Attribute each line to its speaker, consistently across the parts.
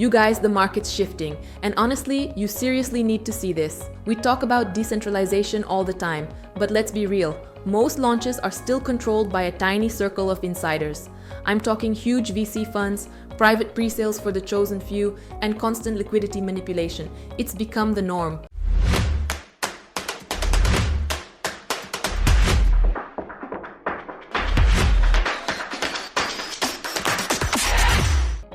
Speaker 1: You guys, the market's shifting, and honestly, you seriously need to see this. We talk about decentralization all the time, but let's be real, most launches are still controlled by a tiny circle of insiders. I'm talking huge VC funds, private pre-sales for the chosen few, and constant liquidity manipulation. It's become the norm.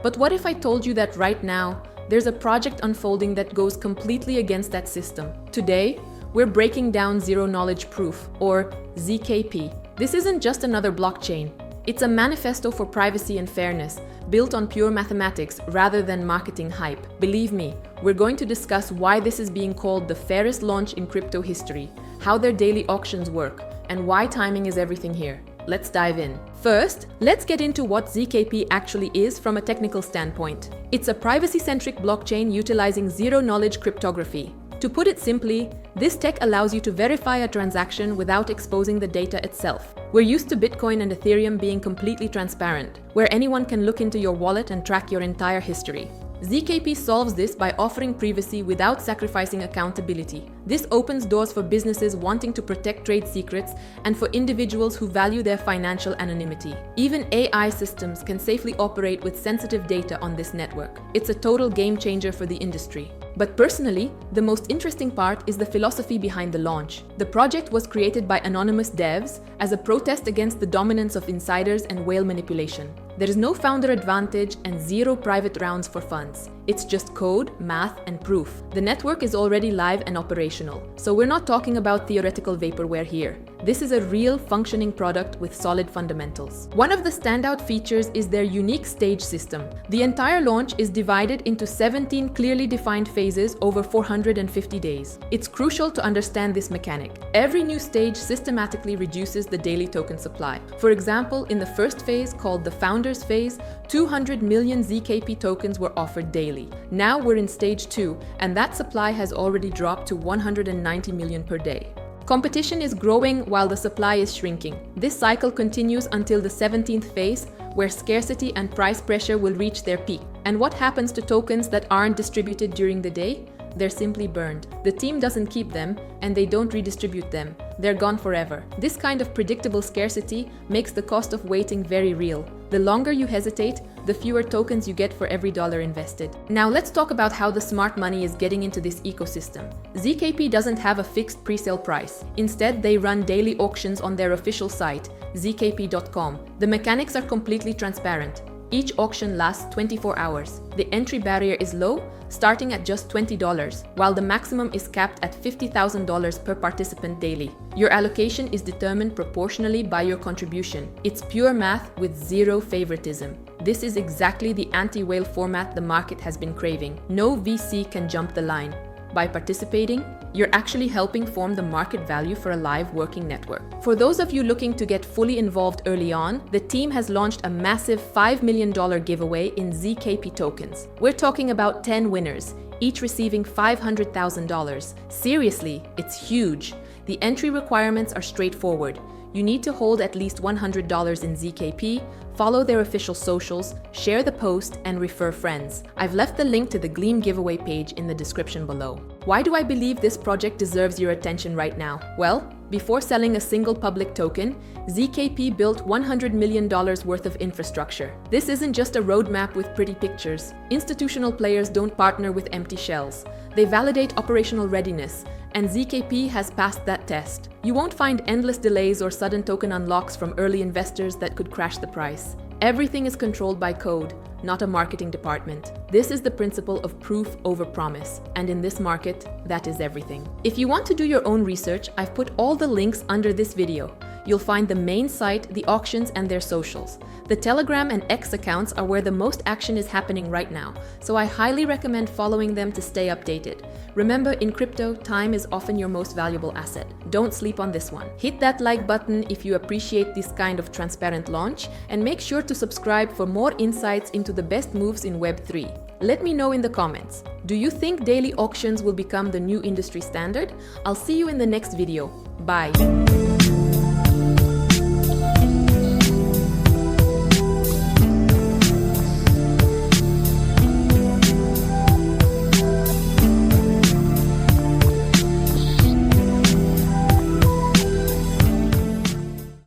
Speaker 1: But what if I told you that right now, there's a project unfolding that goes completely against that system? Today, we're breaking down zero-knowledge proof, or ZKP. This isn't just another blockchain. It's a manifesto for privacy and fairness, built on pure mathematics rather than marketing hype. Believe me, we're going to discuss why this is being called the fairest launch in crypto history, how their daily auctions work, and why timing is everything here. Let's dive in. First, let's get into what ZKP actually is from a technical standpoint. It's a privacy-centric blockchain utilizing zero-knowledge cryptography. To put it simply, this tech allows you to verify a transaction without exposing the data itself. We're used to Bitcoin and Ethereum being completely transparent, where anyone can look into your wallet and track your entire history. ZKP solves this by offering privacy without sacrificing accountability. This opens doors for businesses wanting to protect trade secrets and for individuals who value their financial anonymity. Even AI systems can safely operate with sensitive data on this network. It's a total game changer for the industry. But personally, the most interesting part is the philosophy behind the launch. The project was created by anonymous devs as a protest against the dominance of insiders and whale manipulation. There is no founder advantage and zero private rounds for funds. It's just code, math, and proof. The network is already live and operational, so we're not talking about theoretical vaporware here. This is a real functioning product with solid fundamentals. One of the standout features is their unique stage system. The entire launch is divided into 17 clearly defined phases over 450 days. It's crucial to understand this mechanic. Every new stage systematically reduces the daily token supply. For example, in the first phase, called the Founders Phase, 200 million ZKP tokens were offered daily. Now we're in stage 2, and that supply has already dropped to 190 million per day. Competition is growing while the supply is shrinking. This cycle continues until the 17th phase, where scarcity and price pressure will reach their peak. And what happens to tokens that aren't distributed during the day? They're simply burned. The team doesn't keep them, and they don't redistribute them. They're gone forever. This kind of predictable scarcity makes the cost of waiting very real. The longer you hesitate, the fewer tokens you get for every dollar invested. Now let's talk about how the smart money is getting into this ecosystem. ZKP doesn't have a fixed pre-sale price. Instead, they run daily auctions on their official site, zkp.com. The mechanics are completely transparent. Each auction lasts 24 hours. The entry barrier is low, starting at just $20, while the maximum is capped at $50,000 per participant daily. Your allocation is determined proportionally by your contribution. It's pure math with zero favoritism. This is exactly the anti-whale format the market has been craving. No VC can jump the line. By participating, you're actually helping form the market value for a live working network. For those of you looking to get fully involved early on, the team has launched a massive $5 million giveaway in ZKP tokens. We're talking about 10 winners, each receiving $500,000. Seriously, it's huge. The entry requirements are straightforward. You need to hold at least $100 in ZKP, follow their official socials, share the post, and refer friends. I've left the link to the Gleam giveaway page in the description below. Why do I believe this project deserves your attention right now? Well, before selling a single public token, ZKP built $100 million worth of infrastructure. This isn't just a roadmap with pretty pictures. Institutional players don't partner with empty shells. They validate operational readiness, and ZKP has passed that test. You won't find endless delays or sudden token unlocks from early investors that could crash the price. Everything is controlled by code, not a marketing department. This is the principle of proof over promise, and in this market, that is everything. If you want to do your own research, I've put all the links under this video. You'll find the main site, the auctions, and their socials. The Telegram and X accounts are where the most action is happening right now, so I highly recommend following them to stay updated. Remember, in crypto, time is often your most valuable asset. Don't sleep on this one. Hit that like button if you appreciate this kind of transparent launch, and make sure to subscribe for more insights into the best moves in Web3. Let me know in the comments. Do you think daily auctions will become the new industry standard? I'll see you in the next video. Bye.